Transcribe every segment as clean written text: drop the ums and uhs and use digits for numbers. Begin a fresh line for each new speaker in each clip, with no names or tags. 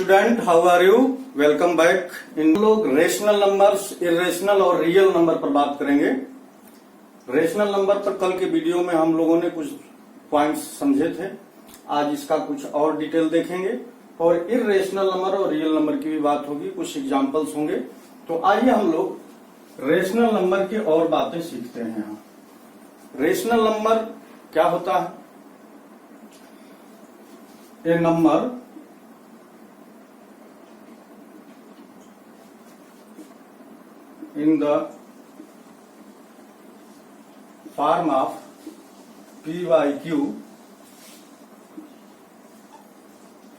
Student, how are you? Welcome back. इन लोग rational numbers, irrational और रियल नंबर पर बात करेंगे। रेशनल नंबर पर कल के वीडियो में हम लोगों ने कुछ पॉइंट्स समझे थे। आज इसका कुछ और डिटेल देखेंगे और इरेशनल नंबर और रियल नंबर की भी बात होगी, कुछ एग्जांपल्स होंगे। तो आइए हम लोग रेशनल नंबर की और बातें सीखते हैं। यहाँ रेशनल नंबर क्या होता है? ए number in the form of P by Q,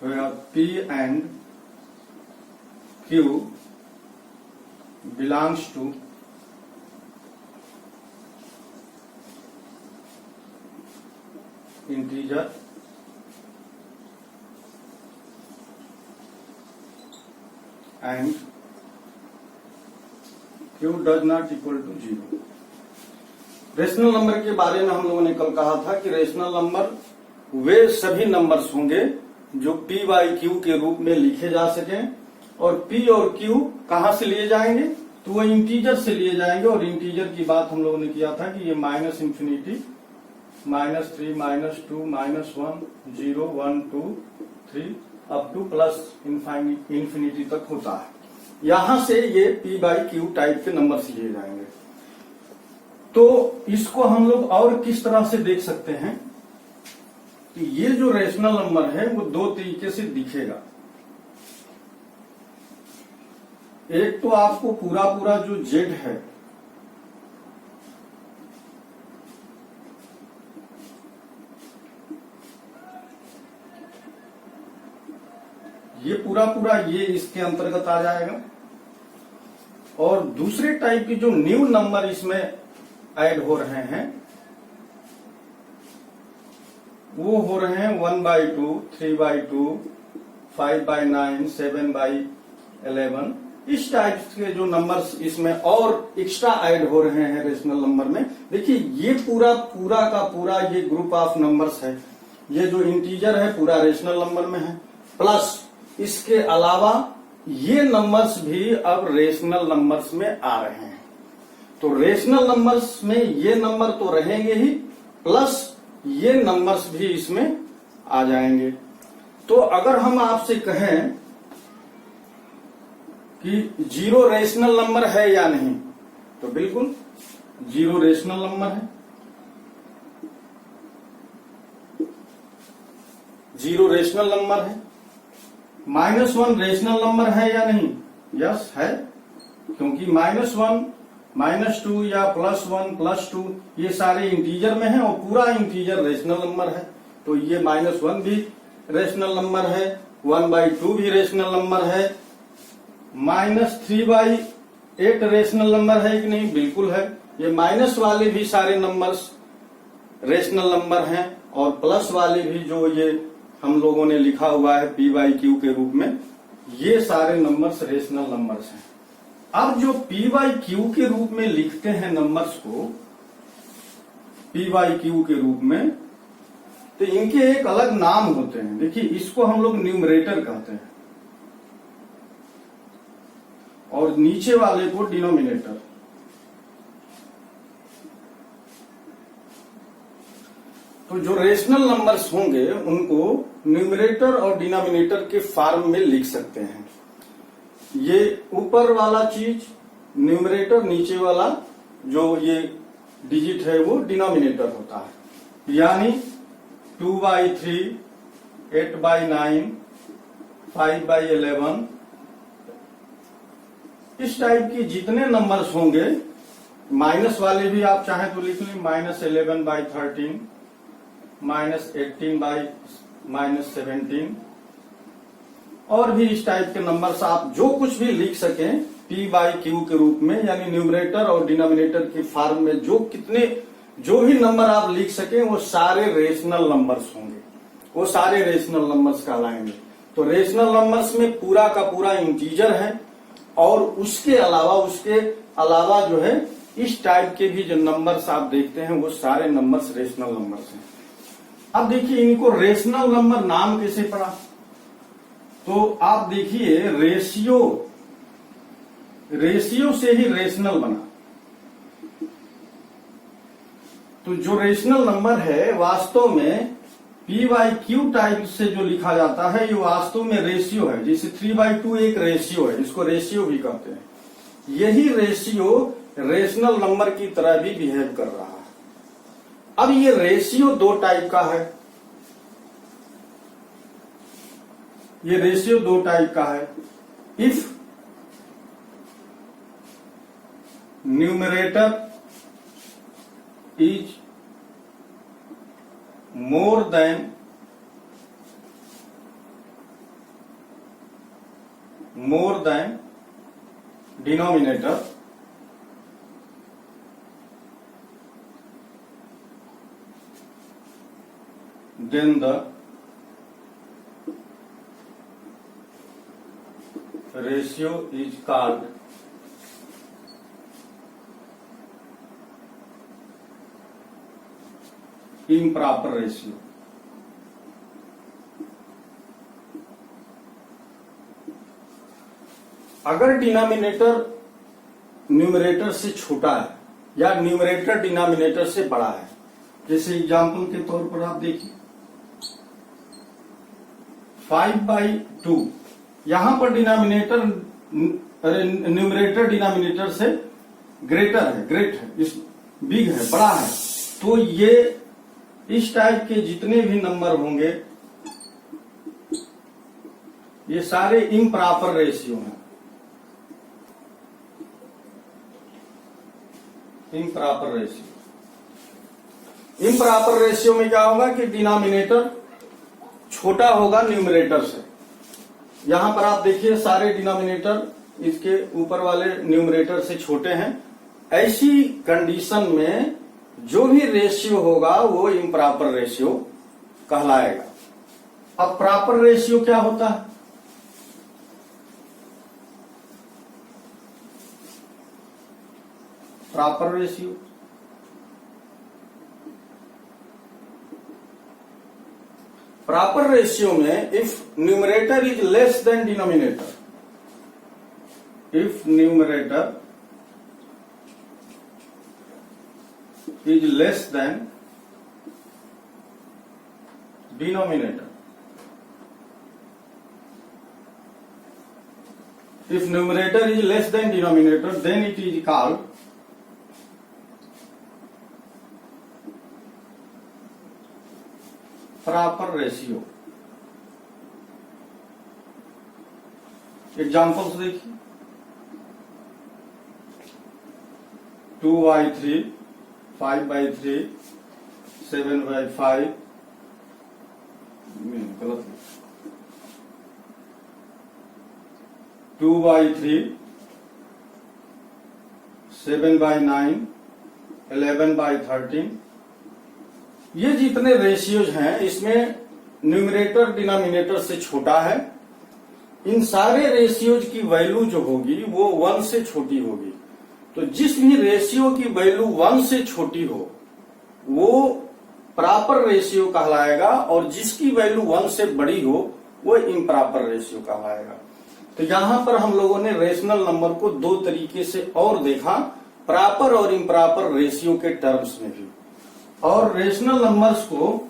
where P and Q belongs to integer and Q does not equal to 0। Rational number के बारे में हम लोगों ने कल कहा था कि रेशनल नंबर वे सभी नंबर्स होंगे जो P बाई Q के रूप में लिखे जा सकें। और P और Q कहां से लिए जाएंगे? तो वो इंटीजर से लिए जाएंगे। और इंटीजर की बात हम लोगों ने किया था कि ये minus infinity, -3, -2, -1, 0, 1, 2, 3 up two plus infinity तक होता है। यहां से ये P बाई Q टाइप के नंबर्स लिए जाएंगे। तो इसको हम लोग और किस तरह से देख सकते हैं कि ये जो रेशनल नंबर है वो दो तरीके से दिखेगा। एक तो आपको पूरा पूरा जो Z है ये पूरा ये इसके अंतर्गत आ जाएगा। और दूसरे टाइप के जो न्यू नंबर इसमें ऐड हो रहे हैं वो हो रहे हैं 1/2, 3/2, 5/9, 7/11। इस टाइप के जो नंबर्स इसमें और एक्स्ट्रा ऐड हो रहे हैं रेशनल नंबर में। देखिए ये पूरा का पूरा ये ग्रुप ऑफ नंबर्स है। ये जो इंटीजर है पूरा रेशनल नंबर में है, प्लस इसके अलावा ये नंबर्स भी अब रेशनल नंबर्स में आ रहे हैं। तो रेशनल नंबर्स में ये नंबर तो रहेंगे ही, प्लस ये नंबर्स भी इसमें आ जाएंगे। तो अगर हम आपसे कहें कि 0 रेशनल नंबर है या नहीं, तो बिल्कुल 0 रेशनल नंबर है। 0 रेशनल नंबर है। -1 रेशनल नंबर है या नहीं? यस है, क्योंकि -1, -2 या +1, +2 ये सारे इंटीजर में हैं और पूरा इंटीजर रेशनल नंबर है। तो ये -1 भी रेशनल नंबर है, 1/2 भी रेशनल नंबर है, -3/8 रेशनल नंबर है कि नहीं? बिल्कुल है। ये माइनस वाले भी सारे नंबर्स रेशनल नंबर हैं और प्लस वाले भी जो ये हम लोगों ने लिखा हुआ है P बाई Q के रूप में, ये सारे नंबर्स रेशनल नंबर्स हैं। अब जो P बाई Q के रूप में लिखते हैं नंबर्स को, P बाई Q के रूप में, तो इनके एक अलग नाम होते हैं। देखिए इसको हम लोग न्यूमरेटर कहते हैं और नीचे वाले को डिनोमिनेटर। तो जो रेशनल नंबर्स होंगे उनको न्यूमरेटर और डिनोमिनेटर के फॉर्म में लिख सकते हैं। ये ऊपर वाला चीज न्यूमरेटर, नीचे वाला जो ये डिजिट है वो डिनोमिनेटर होता है। यानी 2/3, 8/9, 5/11 इस टाइप की जितने नंबर्स होंगे, माइनस वाले भी आप चाहें तो लिख लें, -11/13, -18/-17 और भी इस टाइप के नंबर्स आप जो कुछ भी लिख सकें P बाई Q के रूप में, यानी न्यूमरेटर और डिनोमिनेटर के फॉर्म में जो भी नंबर आप लिख सकें वो सारे रेशनल नंबर्स होंगे, वो सारे रेशनल नंबर्स कहलाएंगे। तो रेशनल नंबर्स में पूरा का पूरा इंटीजर है और उसके अलावा जो है इस टाइप के भी जो नंबर्स आप देखते हैं वो सारे नंबर्स रेशनल नंबर्स हैं। अब देखिए इनको रेशनल नंबर नाम कैसे पड़ा। तो आप देखिए रेशियो से ही रेशनल बना। तो जो रेशनल नंबर है वास्तव में p/q टाइप से जो लिखा जाता है, ये वास्तव में रेशियो है। जैसे 3/2 एक रेशियो है, इसको रेशियो भी कहते हैं। यही रेशियो रेशनल नंबर की तरह भी बिहेव कर रहा है। अब ये रेशियो दो टाइप का है। ये रेशियो दो टाइप का है। If numerator is more than denominator, then the ratio is called improper ratio। अगर डिनोमिनेटर न्यूमरेटर से छोटा है या न्यूमरेटर डिनोमिनेटर से बड़ा है, जैसे एग्जाम्पल के तौर पर आप देखिए 5/2, यहां पर डिनोमिनेटर न्यूमरेटर डिनोमिनेटर से ग्रेटर है, बिग है, बड़ा है। तो ये इस टाइप के जितने भी नंबर होंगे ये सारे इम्प्रॉपर रेशियो हैं। इम्प्रॉपर रेशियो में क्या होगा कि डिनोमिनेटर छोटा होगा न्यूमरेटर से। यहां पर आप देखिए सारे डिनोमिनेटर इसके ऊपर वाले न्यूमरेटर से छोटे हैं। ऐसी कंडीशन में जो भी रेशियो होगा वो इम्प्रॉपर रेशियो कहलाएगा। अब प्रॉपर रेशियो क्या होता है? प्रॉपर रेशियो में if numerator is less than denominator, if numerator is less than denominator, if numerator is less than denominator then it is called proper ratio। Examples देखिए 2/3, 5/3, 7/5, गलत, 2/3, 7/9, 11/13। ये जितने रेशियोज हैं इसमें न्यूमरेटर डिनोमिनेटर से छोटा है। इन सारे रेशियोज की वैल्यू जो होगी वो 1 से छोटी होगी। तो जिस भी रेशियो की वैल्यू 1 से छोटी हो वो प्रॉपर रेशियो कहलाएगा, और जिसकी वैल्यू 1 से बड़ी हो वो इम्प्रॉपर रेशियो कहलाएगा। तो यहां पर हम लोगों ने रेशनल नंबर को दो तरीके से और देखा, प्रॉपर और इम्प्रॉपर रेशियो के टर्म्स में भी। और रेशनल नंबर्स को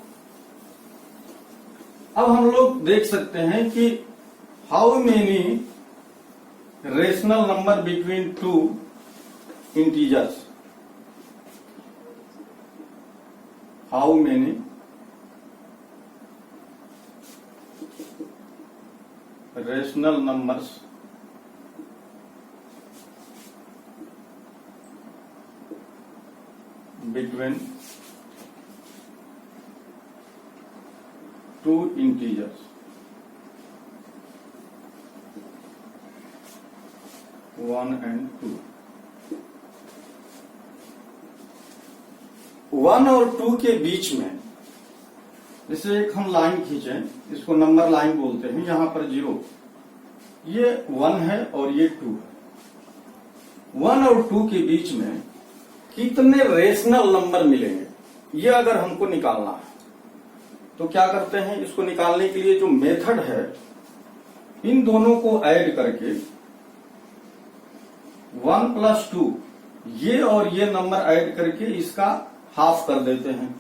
अब हम लोग देख सकते हैं कि how many rational number between two integers, how many rational numbers between two integers, 1 and 2। 1 और 2 के बीच में जैसे एक हम लाइन खींचे, इसको नंबर लाइन बोलते हैं। यहां पर 0, ये 1 है और ये 2 है। 1 और 2 के बीच में कितने रेशनल नंबर मिलेंगे ये अगर हमको निकालना है तो क्या करते हैं, इसको निकालने के लिए जो मेथड है इन दोनों को ऐड करके 1 + 2 ये और ये नंबर ऐड करके इसका हाफ कर देते हैं।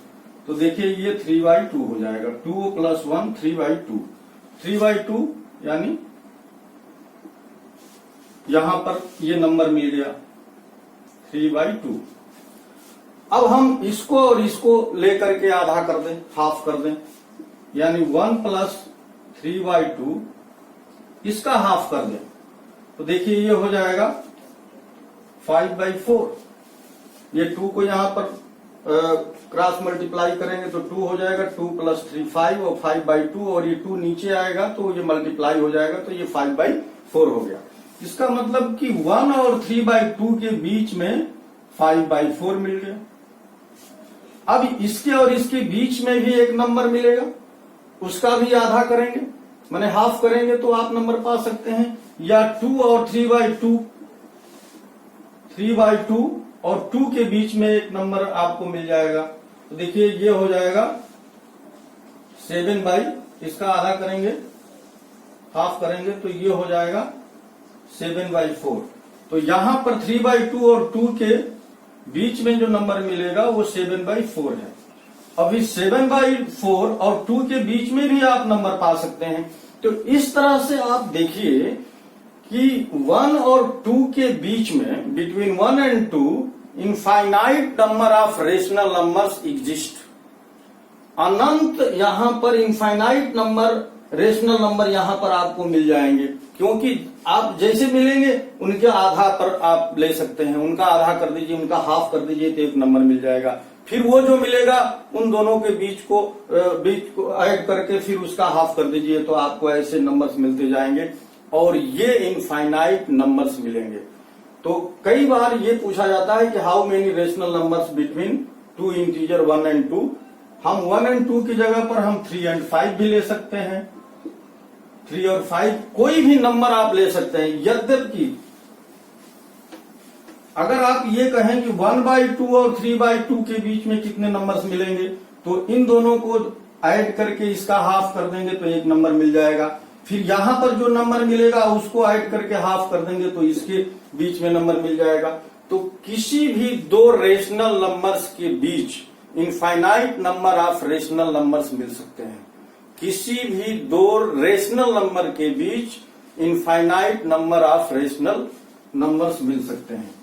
तो देखिए ये 3/2 हो जाएगा। 2 + 1 3/2। 3/2 यानी यहां पर ये नंबर मिल गया 3/2। अब हम इसको और इसको लेकर के आधा कर दें, हाफ कर दें, यानी 1 + 3/2 इसका हाफ कर दें। तो देखिए ये हो जाएगा 5/4। ये 2 को यहां पर क्रॉस मल्टीप्लाई करेंगे तो 2 हो जाएगा। 2 + 3 5 और 5/2 और ये 2 नीचे आएगा तो ये मल्टीप्लाई हो जाएगा तो ये 5/4 हो गया। इसका मतलब कि 1 और 3/2 के बीच में 5/4 मिल गया। अब इसके और इसके बीच में भी एक नंबर मिलेगा, उसका भी आधा करेंगे माने हाफ करेंगे तो आप नंबर पा सकते हैं। या 2 और 3/2 और 2 के बीच में एक नंबर आपको मिल जाएगा। तो देखिए ये हो जाएगा 7 इसका आधा करेंगे, हाफ करेंगे तो ये हो जाएगा 7/4। तो यहां पर 3/2 और 2 के बीच में जो नंबर मिलेगा वो 7/4 है। अब इस 7/4 और 2 के बीच में भी आप नंबर पा सकते हैं। तो इस तरह से आप देखिए कि 1 और 2 के बीच में, between 1 and 2, infinite number of rational numbers exist. अनंत यहां पर इनफाइनाइट नंबर रेशनल नंबर यहां पर आपको मिल जाएंगे, क्योंकि आप जैसे मिलेंगे उनके आधा पर आप ले सकते हैं। उनका आधा कर दीजिए, उनका हाफ कर दीजिए तो एक नंबर मिल जाएगा। फिर वो जो मिलेगा उन दोनों के बीच को ऐड करके फिर उसका हाफ कर दीजिए तो आपको ऐसे नंबर्स मिलते जाएंगे और ये इनफाइनाइट नंबर्स मिलेंगे। तो कई बार ये पूछा जाता है कि how many rational numbers between 2 integer 1 and 2। हम 1 and 2 की जगह पर हम 3 and 5 भी ले सकते हैं। 3 और 5 कोई भी नंबर आप ले सकते हैं। यद्यपि अगर आप ये कहें कि 1/2 और 3/2 के बीच में कितने नंबर्स मिलेंगे तो इन दोनों को ऐड करके इसका हाफ कर देंगे तो एक नंबर मिल जाएगा। फिर यहां पर जो नंबर मिलेगा उसको ऐड करके हाफ कर देंगे तो इसके बीच में नंबर मिल जाएगा। तो किसी भी दो रेशनल नंबर्स के बीच infinite number of rational numbers मिल सकते हैं। किसी भी दो रेशनल नंबर के बीच infinite number of rational numbers मिल सकते हैं।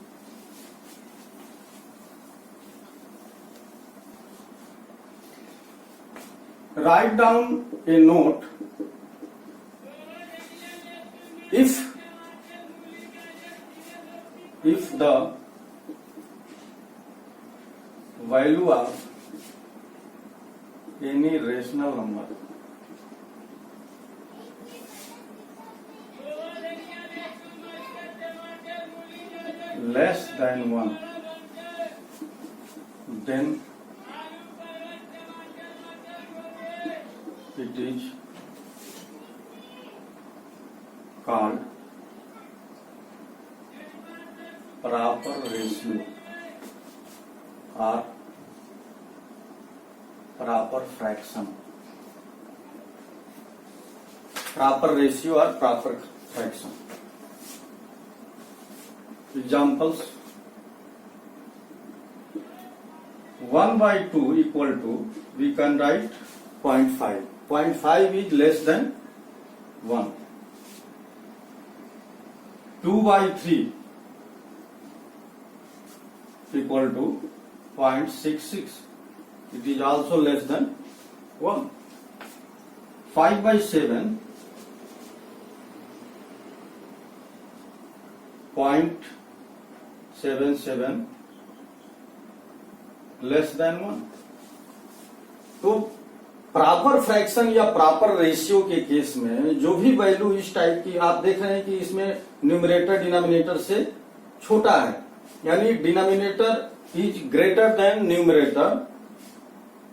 Write down a note if the value of any rational number less than 1, then it is called proper ratio or proper fraction। proper ratio or proper fraction। Examples: 1/2 equal to, we can write 0.5. 0.5 is less than 1. 2/3 equal to 0.66. It is also less than 1. 5/7 0.77 less than 1। तो proper fraction या proper ratio के case में जो भी value इस type की आप देख रहे हैं कि इसमें न्यूमरेटर डिनोमिनेटर से छोटा है, यानी denominator is greater than numerator.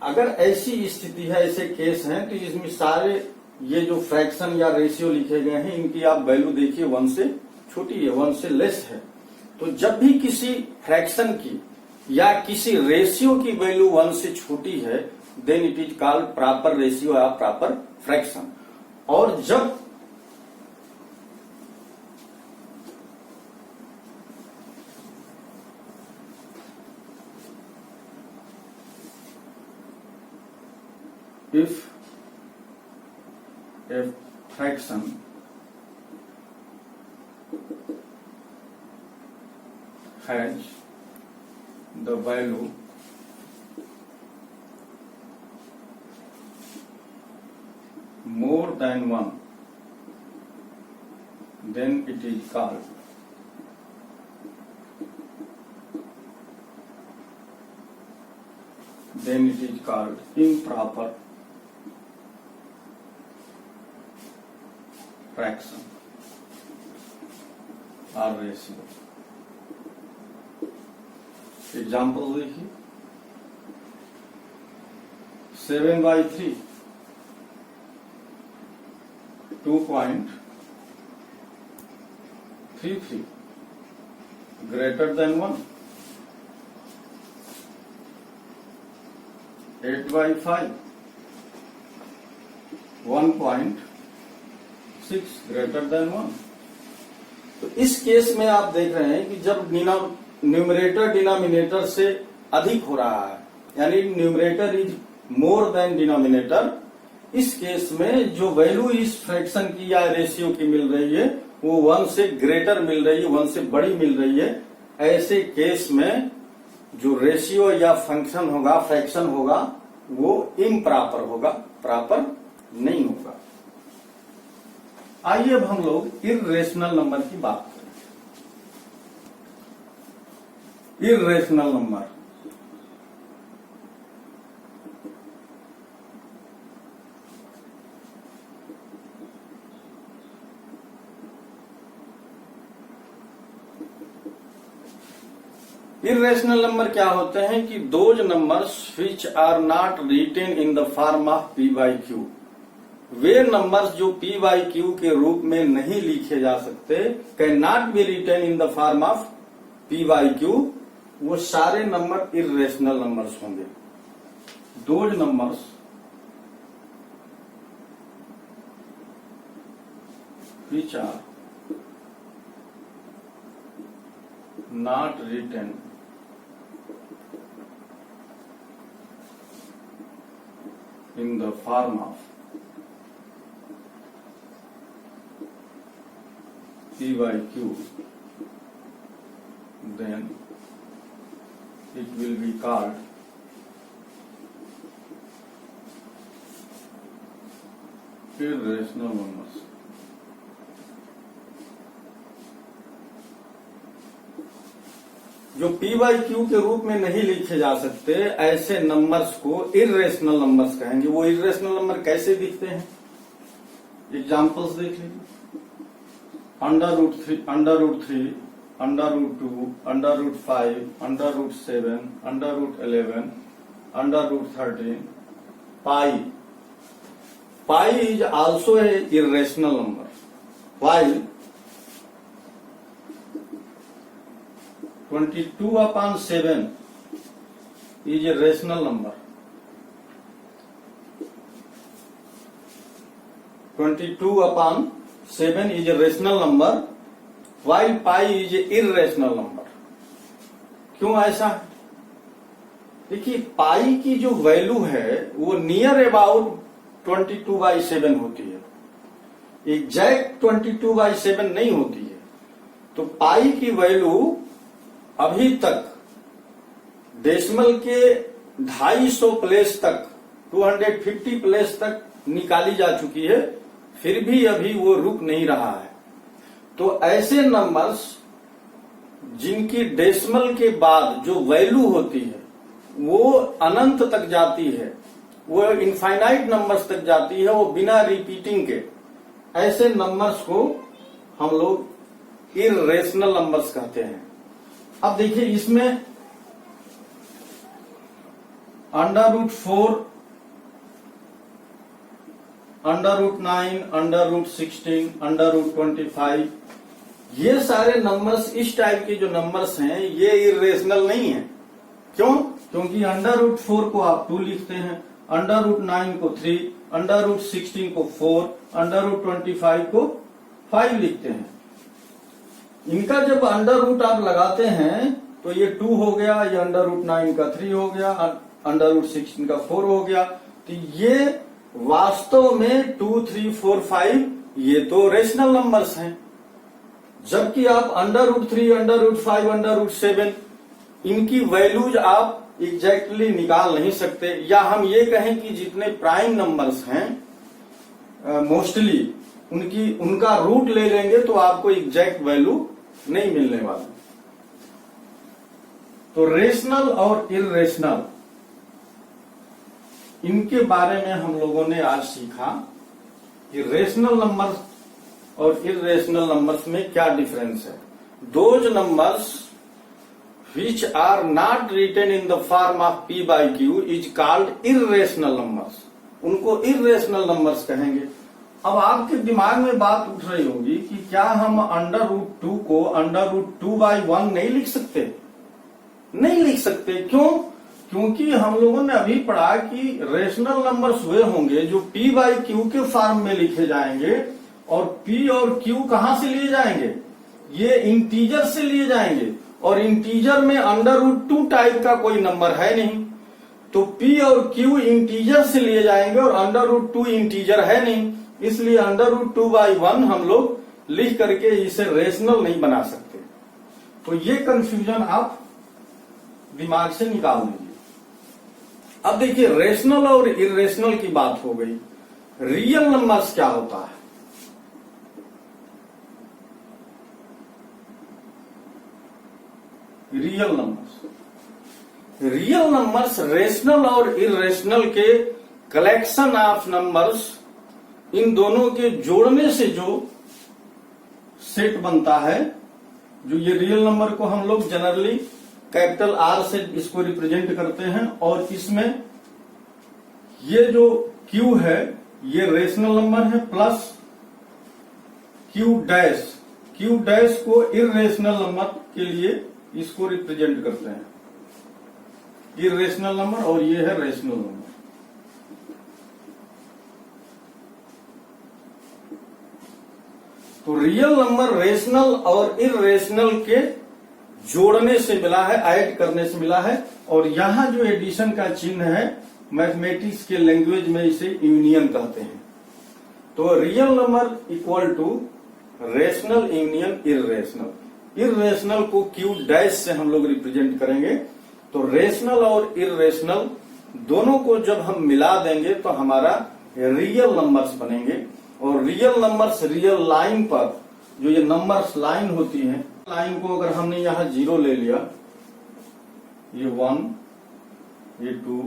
अगर ऐसी स्थिति है, ऐसे केस हैं, तो इसमें सारे ये जो फ्रैक्शन या रेशियो लिखे गए हैं इनकी आप वैल्यू देखिए 1 से छोटी है, 1 से लेस है। तो जब भी किसी फ्रैक्शन की या किसी रेशियो की वैल्यू 1 से छोटी है then it is called proper ratio या प्रॉपर फ्रैक्शन। और जब fraction has the value more than 1, then it is called improper fraction or ratio. Example देखिए, 7/3 2.33 greater than 1. 8/5 1.6 greater than 1. तो इस केस में आप देख रहे हैं कि जब न्यूमरेटर डिनोमिनेटर से अधिक हो रहा है, यानी numerator is more than denominator, इस केस में जो वैल्यू इस फ्रैक्शन की या रेशियो की मिल रही है वो 1 से ग्रेटर मिल रही है, 1 से बड़ी मिल रही है। ऐसे केस में जो रेशियो या फंक्शन होगा, फ्रैक्शन होगा, वो इम्प्रॉपर होगा, प्रॉपर नहीं होगा। आइए अब हम लोग इर्रेशनल नंबर की बात करें। इर्रेशनल नंबर इर्रेशनल नंबर क्या होते हैं कि those numbers which are not written in the form of P by Q, वे नंबर्स जो पी बाई क्यू के रूप में नहीं लिखे जा सकते, can not be written in the form of P by Q, वो सारे नंबर इर्रेशनल नंबर्स होंगे। Those numbers which are not written in the form of P by Q, then it will be called irrational numbers. जो P by Q के रूप में नहीं लिखे जा सकते, ऐसे नंबर्स को इर्रेशनल नंबर्स कहेंगे। वो इर्रेशनल नंबर कैसे दिखते हैं, एग्जाम्पल्स देख लीजिए। √3, √3, √2, √5, √7, √11, √13, पाई। Pi is also a irrational number, while 22/7 is a rational number. 22/7 is a rational number, while pi is a irrational number. क्यों ऐसा? देखिए, पाई की जो वैल्यू है वो नियर अबाउट 22/7 होती है, एग्जैक्ट 22/7 नहीं होती है। तो पाई की वैल्यू अभी तक डेसिमल के 250 प्लेस तक, 250 प्लेस तक निकाली जा चुकी है, फिर भी अभी वो रुक नहीं रहा है। तो ऐसे नंबर्स जिनकी डेसिमल के बाद जो वैल्यू होती है वो अनंत तक जाती है, वो इनफाइनाइट नंबर्स तक जाती है, वो बिना रिपीटिंग के, ऐसे नंबर्स को हम लोग इर्रेशनल नंबर्स कहते हैं। अब देखिए, इसमें √4, √9, √16, √25, ये सारे नंबर्स, इस टाइप के जो नंबर्स हैं, ये इर्रेशनल नहीं है। क्यों? क्योंकि √4 को आप 2 लिखते हैं, √9 को 3, √16 को 4, √25 को 5 लिखते हैं। इनका जब अंडर रूट आप लगाते हैं तो ये 2 हो गया, ये √9 का 3 हो गया, √16 का 4 हो गया। तो ये वास्तव में 2, 3, 4, 5 ये तो रेशनल नंबर्स हैं। जबकि आप √3, √5, √7 इनकी वैल्यूज आप एग्जैक्टली निकाल नहीं सकते। या हम ये कहें कि जितने प्राइम नंबर्स हैं मोस्टली उनका रूट ले लेंगे तो आपको एग्जैक्ट वैल्यू नहीं मिलने वाली। तो रेशनल और इर्रेशनल इनके बारे में हम लोगों ने आज सीखा कि रेशनल नंबर्स और इर्रेशनल नंबर्स में क्या डिफरेंस है। Those numbers which are not written in the form of p by q is called irrational numbers। उनको irrational numbers कहेंगे। अब आपके दिमाग में बात उठ रही होगी कि क्या हम √2 को √2/1 नहीं लिख सकते? नहीं लिख सकते। क्यों? क्योंकि हम लोगों ने अभी पढ़ा कि रेशनल नंबर्स वे होंगे जो p by q के फॉर्म में लिखे जाएंगे। और p और q कहां से लिए जाएंगे? ये इंटीजर से लिए जाएंगे। और इंटीजर में √2 टाइप का कोई नंबर है नहीं, तो p और q इंटीजर से लिए जाएंगे और √2 इंटीजर है नहीं, इसलिए √2/1 हम लोग लिख करके इसे रेशनल नहीं बना सकते। तो ये कंफ्यूजन आप दिमाग से निकाल दीजिए। अब देखिए, रेशनल और इर्रेशनल की बात हो गई। रियल नंबर्स क्या होता है? रियल नंबर्स रेशनल और इर्रेशनल के कलेक्शन ऑफ नंबर्स, इन दोनों के जोड़ने से जो सेट बनता है, जो ये रियल नंबर को हम लोग जनरली कैपिटल R से इसको रिप्रेजेंट करते हैं। और इसमें ये जो Q है ये रेशनल नंबर है, प्लस Q डैश को इर्रेशनल नंबर के लिए इसको रिप्रेजेंट करते हैं, इर्रेशनल नंबर, और ये है रेशनल नंबर। तो रियल नंबर रेशनल और इर्रेशनल के जोड़ने से मिला है, ऐड करने से मिला है। और यहां जो एडिशन का चिन्ह है, मैथमेटिक्स के लैंग्वेज में इसे यूनियन कहते हैं। तो real number equal to rational union irrational. Irrational को Q डैश से हम लोग रिप्रेजेंट करेंगे। तो रेशनल और इर्रेशनल दोनों को जब हम मिला देंगे तो हमारा रियल नंबर्स बनेंगे। और रियल नंबर्स रियल लाइन पर, जो ये नंबर्स लाइन होती है, लाइन को अगर हमने यहाँ 0 ले लिया, ये 1, ये 2,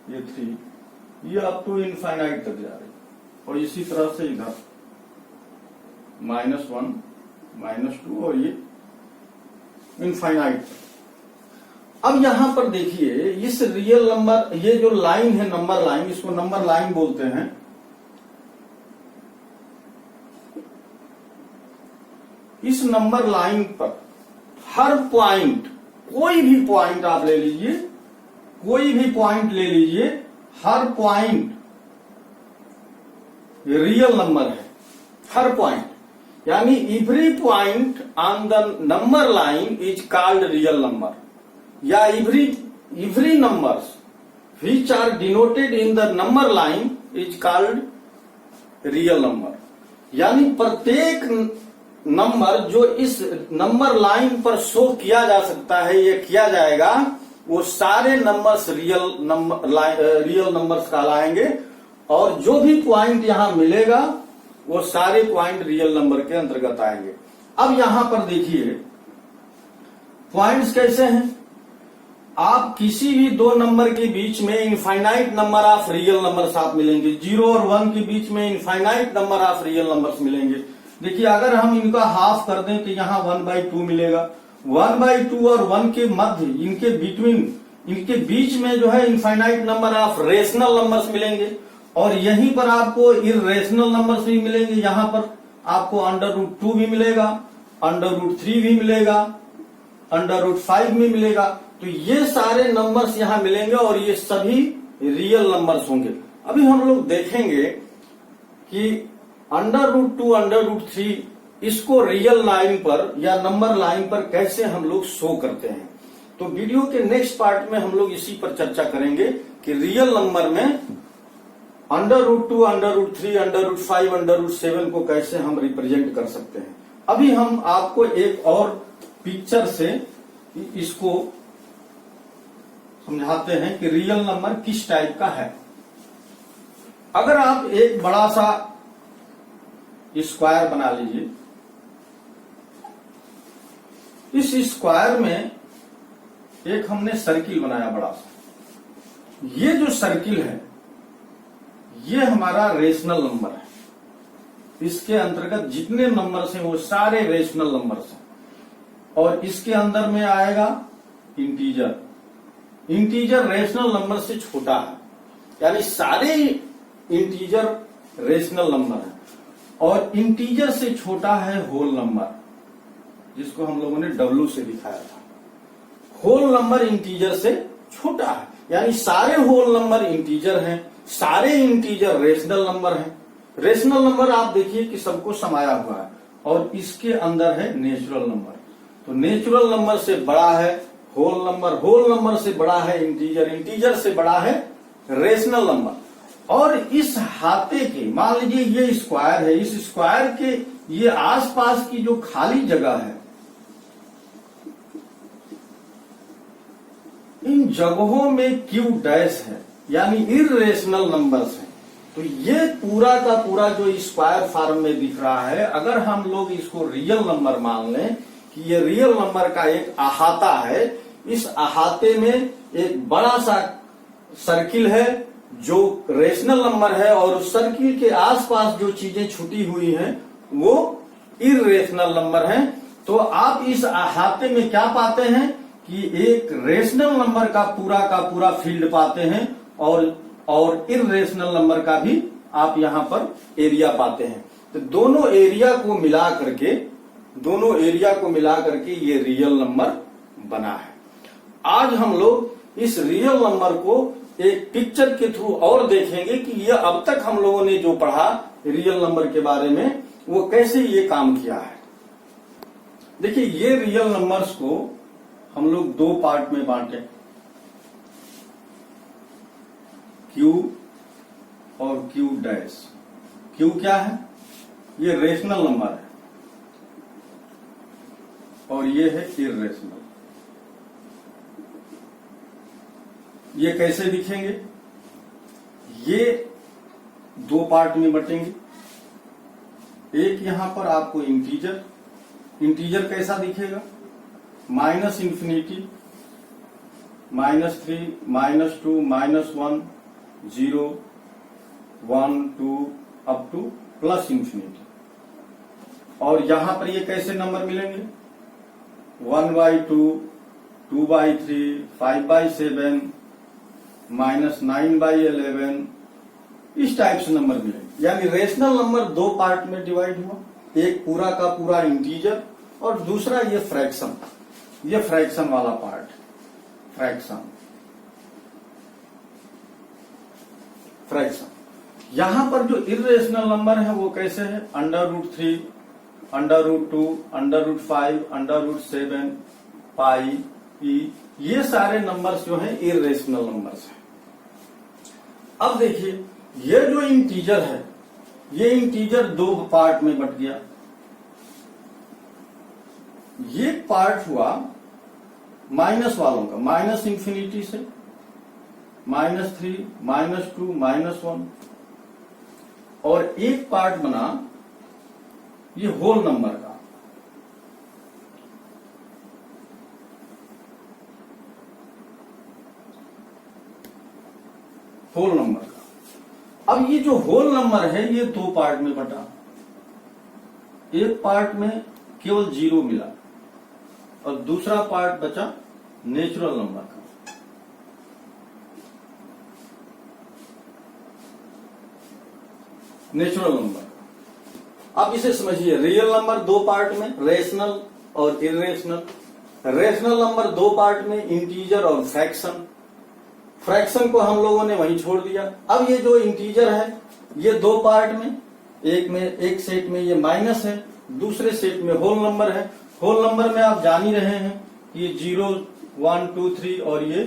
ये 3, ये अप टू इनफाइनाइट तक जा रही। और इसी तरह से इधर -1, -2 और ये इनफाइनाइट। अब यहां पर देखिए, इस रियल नंबर, ये जो लाइन है नंबर लाइन, इसको नंबर लाइन बोलते हैं। इस नंबर लाइन पर हर पॉइंट, कोई भी पॉइंट आप ले लीजिए, कोई भी पॉइंट ले लीजिए, हर पॉइंट रियल नंबर है। हर पॉइंट, यानी every point on the number line is called real number, या every numbers which are denoted in the number line is called real number. यानी प्रत्येक नंबर जो इस नंबर लाइन पर शो किया जा सकता है, ये किया जाएगा, वो सारे नंबर्स रियल नंबर्स कहलाएंगे। और जो भी पॉइंट यहां मिलेगा वो सारे पॉइंट रियल नंबर के अंतर्गत आएंगे। अब यहां पर देखिए पॉइंट्स कैसे हैं। आप किसी भी दो नंबर के बीच में infinite number of real numbers आप मिलेंगे। 0 और 1 के बीच में infinite number of real numbers मिलेंगे। देखिए, अगर हम इनका हाफ कर दें तो यहाँ 1/2 मिलेगा। 1/2 और 1 के मध्य, इनके बीच में जो है infinite number of rational numbers मिलेंगे। और यहीं पर आपको इर्रेशनल नंबर्स भी मिलेंगे। यहाँ पर आपको √2 भी मिलेगा, √3 भी मिलेगा, √5 भी मिलेगा। तो ये सारे नंबर्स यहाँ मिलेंगे और ये सभी रियल नंबर्स होंगे। अभी हम लोग देखेंगे कि √2, √3 इसको रियल लाइन पर या नंबर लाइन पर कैसे हम लोग शो करते हैं। तो वीडियो के नेक्स्ट पार्ट में हम लोग इसी पर चर्चा करेंगे कि रियल नंबर में under root 2, under root 3, under root 5, under root 7 को कैसे हम रिप्रेजेंट कर सकते हैं। अभी हम आपको एक और पिक्चर से इसको समझाते हैं कि रियल नंबर किस टाइप का है। अगर आप एक बड़ा सा स्क्वायर बना लीजिए, इस स्क्वायर में एक हमने सर्किल बनाया बड़ा सा। ये जो सर्किल है ये हमारा रेशनल नंबर है। इसके अंतर्गत जितने नंबर्स हैं वो सारे रेशनल नंबर्स हैं। और इसके अंदर में आएगा इंटीजर। इंटीजर रेशनल नंबर से छोटा है, यानी सारे इंटीजर रेशनल नंबर है। और इंटीजर से छोटा है होल नंबर, जिसको हम लोगों ने डब्ल्यू से दिखाया था। होल नंबर इंटीजर से छोटा है, यानी सारे होल नंबर इंटीजर हैं, सारे इंटीजर रेशनल नंबर हैं। रेशनल नंबर आप देखिए कि सबको समाया हुआ है। और इसके अंदर है नेचुरल नंबर। तो नेचुरल नंबर से बड़ा है होल नंबर, होल नंबर से बड़ा है इंटीजर, इंटीजर से बड़ा है रेशनल नंबर। और इस हाथे के, मान लीजिए ये स्क्वायर है, इस स्क्वायर के ये आसपास की जो खाली जगह है, इन जगहों में क्यू डैश है, यानी इर्रेशनल नंबर्स हैं। तो ये पूरा का पूरा जो स्क्वायर फॉर्म में दिख रहा है, अगर हम लोग इसको रियल नंबर मान लें कि ये रियल नंबर का एक अहाता है, इस अहाते में एक बड़ा सा सर्किल है जो रेशनल नंबर है, और उस सर्किल के आसपास जो चीजें छुटी हुई हैं वो इर्रेशनल नंबर हैं। तो आप इस अहाते में क्या पाते हैं कि एक रेशनल नंबर का पूरा फील्ड पाते हैं, और इर्रेशनल नंबर का भी आप यहां पर एरिया पाते हैं। तो दोनों एरिया को मिला करके ये रियल नंबर बना है। आज हम लोग इस रियल नंबर को एक पिक्चर के थ्रू और देखेंगे कि ये अब तक हम लोगों ने जो पढ़ा रियल नंबर के बारे में वो कैसे ये काम किया है। देखिए, ये रियल नंबर्स को हम लोग दो पार्ट में बांटे, क्यू और क्यू डैश। क्यू क्या है? ये रेशनल नंबर है और ये है इर्रेशनल। ये कैसे दिखेंगे? ये दो पार्ट में बटेंगे। एक यहां पर आपको इंटीजर कैसा दिखेगा? Minus infinity, -3, -2, -1, 0, 1, 2 up two plus infinity. और यहां पर ये कैसे नंबर मिलेंगे? 1/2, 2/3, 5/7, -9/11, इस टाइप से नंबर मिलेंगे। यानी रेशनल नंबर दो पार्ट में डिवाइड हुआ, एक पूरा का पूरा इंटीजर और दूसरा ये फ्रैक्शन, ये फ्रैक्शन वाला पार्ट, फ्रैक्शन। यहां पर जो इर्रेशनल नंबर है वो कैसे है? √3, √2, √5, √7, पाई, ई, ये सारे नंबर्स जो हैं इर्रेशनल नंबर्स हैं। अब देखिए, ये जो इंटीजर है, ये इंटीजर दो पार्ट में बट गया। ये पार्ट हुआ माइनस वालों का, माइनस इंफिनिटी से, -3, -2, -1, और एक पार्ट बना ये होल नंबर का। होल नंबर का। अब ये जो होल नंबर है ये दो पार्ट में बटा। एक पार्ट में केवल 0 मिला और दूसरा पार्ट बचा नेचुरल नंबर का। Natural number. अब इसे समझिए, रियल नंबर दो पार्ट में, रेशनल और इर्रेशनल। रेशनल नंबर दो पार्ट में, इंटीजर और फ्रैक्शन। फ्रैक्शन को हम लोगों ने वहीं छोड़ दिया। अब ये जो इंटीजर है ये दो पार्ट में, एक सेट में ये माइनस है, दूसरे सेट में होल नंबर है। होल नंबर में आप जान ही रहे हैं ये 0, 1, 2, 3 और ये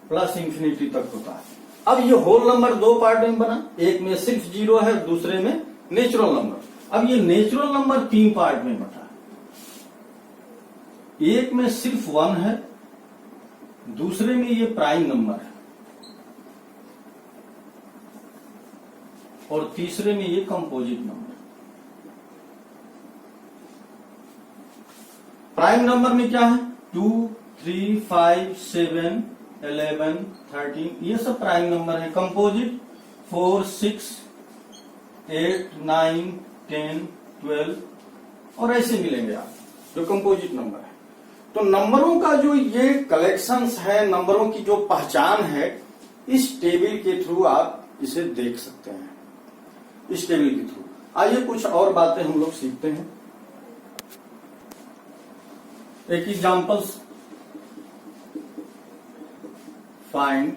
प्लस इंफिनिटी तक होता है। अब ये होल नंबर दो पार्ट में बना, एक में सिर्फ 0 है, दूसरे में नेचुरल नंबर। अब ये नेचुरल नंबर 3 पार्ट में बटा, एक में सिर्फ 1 है, दूसरे में ये प्राइम नंबर है, और तीसरे में ये कंपोजिट नंबर। प्राइम नंबर में क्या है? 2, 3, 5, 7, 11, 13, ये सब प्राइम नंबर है। कंपोजिट 4, 6, 8, 9, 10, 12 और ऐसे मिलेंगे आप जो कंपोजिट नंबर है। तो नंबरों का जो ये कलेक्शंस है, नंबरों की जो पहचान है, इस टेबल के थ्रू आप इसे देख सकते हैं, इस टेबल के थ्रू। आइए कुछ और बातें हम लोग सीखते हैं। एक examples, find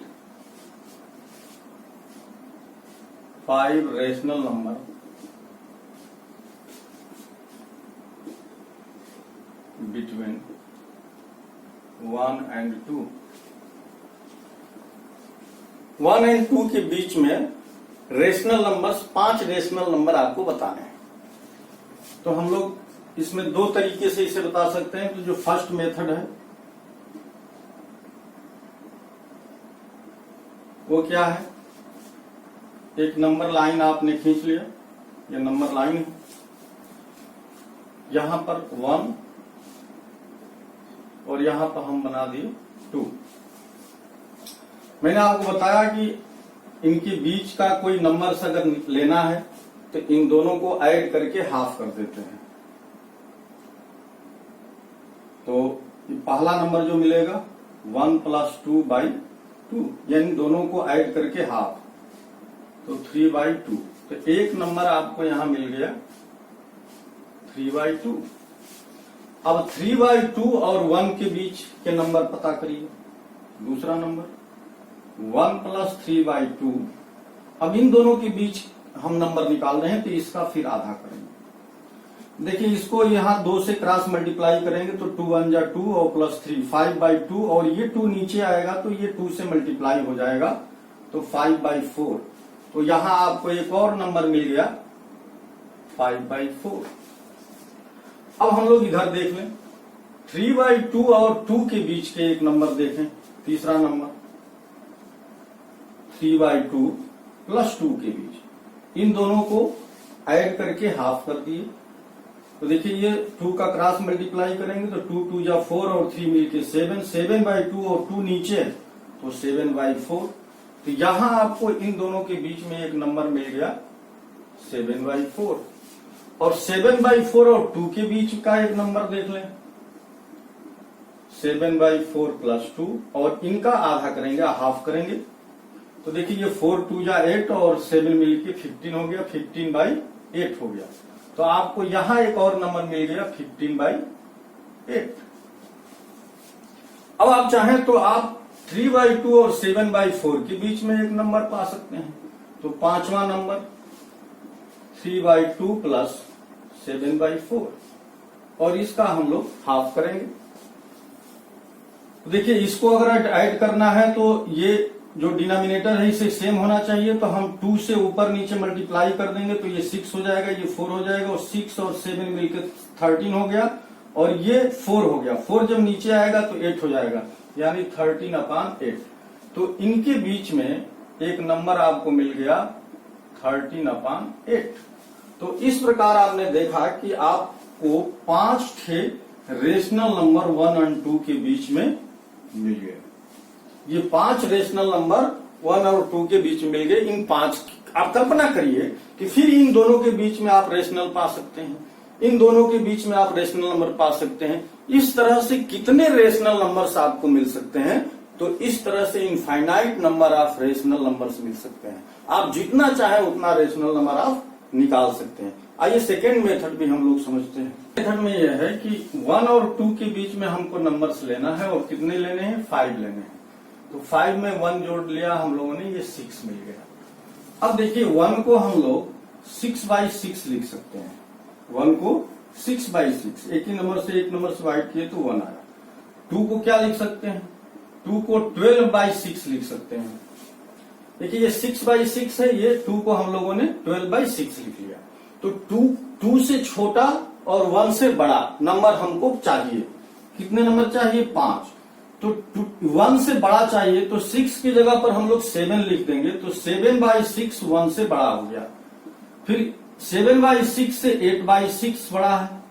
5 rational number between 1 and 2। 1 and 2 के बीच में रेशनल नंबर्स, 5 रेशनल नंबर आपको बताने हैं। तो हम लोग इसमें दो तरीके से इसे बता सकते हैं। तो जो फर्स्ट मेथड है वो क्या है? एक नंबर लाइन आपने खींच लिया, ये नंबर लाइन है, यहां पर 1 और यहां पर हम बना दिए 2। मैंने आपको बताया कि इनके बीच का कोई नंबर अगर लेना है तो इन दोनों को ऐड करके हाफ कर देते हैं। तो पहला नंबर जो मिलेगा 1 + 2/2, यानी दोनों को ऐड करके हाफ, तो 3/2। तो एक नंबर आपको यहां मिल गया 3/2। अब 3/2 और 1 के बीच के नंबर पता करिए। दूसरा नंबर 1 + 3/2। अब इन दोनों के बीच हम नंबर निकाल रहे हैं, तो इसका फिर आधा करेंगे। देखिए, इसको यहां 2 से क्रॉस मल्टीप्लाई करेंगे तो 2 1 जा 2 और +3 5/2, और ये 2 नीचे आएगा तो ये 2 से मल्टीप्लाई हो जाएगा तो 5/4। तो यहां आपको एक और नंबर मिल गया 5/4। अब हम लोग इधर देख लें, 3/2 और 2 के बीच के एक नंबर देखें, तीसरा नंबर 3/2 + 2 के बीच, इन दोनों को ऐड करके हाफ कर दिए। तो देखिए, ये 2 का क्रॉस मल्टीप्लाई करेंगे तो 2 2 जा 4 और 3 मिलके 7, 7/2 और 2 नीचे है तो 7/4। तो यहां आपको इन दोनों के बीच में एक नंबर मिल गया 7/4। और 7/4 और 2 के बीच का एक नंबर देख लें, 7/4 + 2, और इनका आधा करेंगे, हाफ करेंगे। तो देखिए, ये 4 2 जा 8 और 7 मिलके 15 हो गया, 15/8 हो गया। तो आपको यहां एक और नंबर मिल गया 15/8। अब आप चाहें तो आप 3/2 और 7/4 के बीच में एक नंबर पा सकते हैं। तो पांचवा नंबर 3/2 + 7/4, और इसका हम लोग हाफ करेंगे। देखिए, इसको अगर ऐड करना है तो ये जो डिनोमिनेटर है इसे सेम होना चाहिए, तो हम 2 से ऊपर नीचे मल्टीप्लाई कर देंगे तो ये 6 हो जाएगा, ये 4 हो जाएगा, और 6 और 7 मिलकर 13 हो गया, और ये 4 हो गया। 4 जब नीचे आएगा तो 8 हो जाएगा, यानी 13/8। तो इनके बीच में एक नंबर आपको मिल गया 13/8। तो इस प्रकार आपने देखा कि आपको 5 थे रेशनल नंबर 1 और 2 के बीच में मिल गए। ये 5 रेशनल नंबर 1 और 2 के बीच में मिल गए। इन 5 आप कल्पना करिए कि फिर इन दोनों के बीच में आप रेशनल पा सकते हैं, इन दोनों के बीच में आप रेशनल नंबर पा सकते हैं। इस तरह से कितने रेशनल नंबर्स आपको मिल सकते हैं? तो इस तरह से infinite number of rational numbers मिल सकते हैं। आप जितना चाहे उतना रेशनल नंबर आप निकाल सकते हैं। आइए सेकेंड मेथड भी हम लोग समझते हैं। मेथड में यह है कि 1 और 2 के बीच में हमको नंबर्स लेना है, और कितने लेने हैं? 5 लेने हैं। तो 5 में 1 जोड़ लिया हम लोगों ने, ये 6 मिल गया। अब देखिए, 1 को हम लोग 6/6 लिख सकते हैं। 1 को 6/6, एक ही नंबर से एक नंबर से डिवाइड किए तो 1 आया। 2 को क्या लिख सकते हैं? 2 को 12/6 लिख सकते हैं। देखिए ये 6/6 है, ये 2 को हम लोगों ने 12/6 लिख लिया। तो 2 से छोटा और 1 से बड़ा नंबर हमको चाहिए। कितने नंबर चाहिए? 5। तो 1 से बड़ा चाहिए तो 6 की जगह पर हम लोग 7 लिख देंगे, तो 7/6 1 से बड़ा हो गया। फिर 7/6 से 8/6 बड़ा है,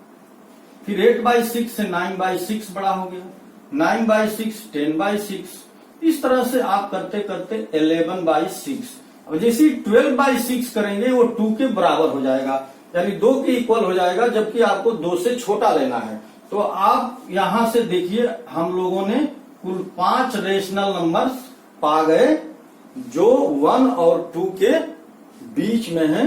फिर 8/6 से 9/6 बड़ा हो गया, 9/6 10/6, इस तरह से आप करते करते 11/6। अब जैसे 12/6 करेंगे वो 2 के बराबर हो जाएगा, यानी 2 के इक्वल हो जाएगा, जबकि आपको 2 से छोटा लेना है। तो आप यहां से देखिए हम लोगों ने कुल 5 रेशनल नंबर्स पा गए जो 1 और 2 के बीच में है।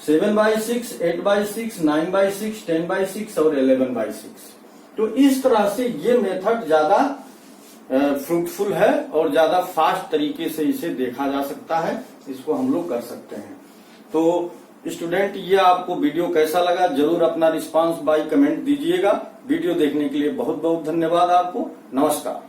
7/6, 8/6, 9/6, 10/6 और 11/6। तो इस तरह से ये मेथड ज्यादा फ्रूटफुल है और ज्यादा फास्ट तरीके से इसे देखा जा सकता है, इसको हम लोग कर सकते हैं। तो स्टूडेंट, ये आपको वीडियो कैसा लगा जरूर अपना रिस्पांस बाय कमेंट दीजिएगा। वीडियो देखने के लिए बहुत बहुत धन्यवाद आपको। नमस्कार।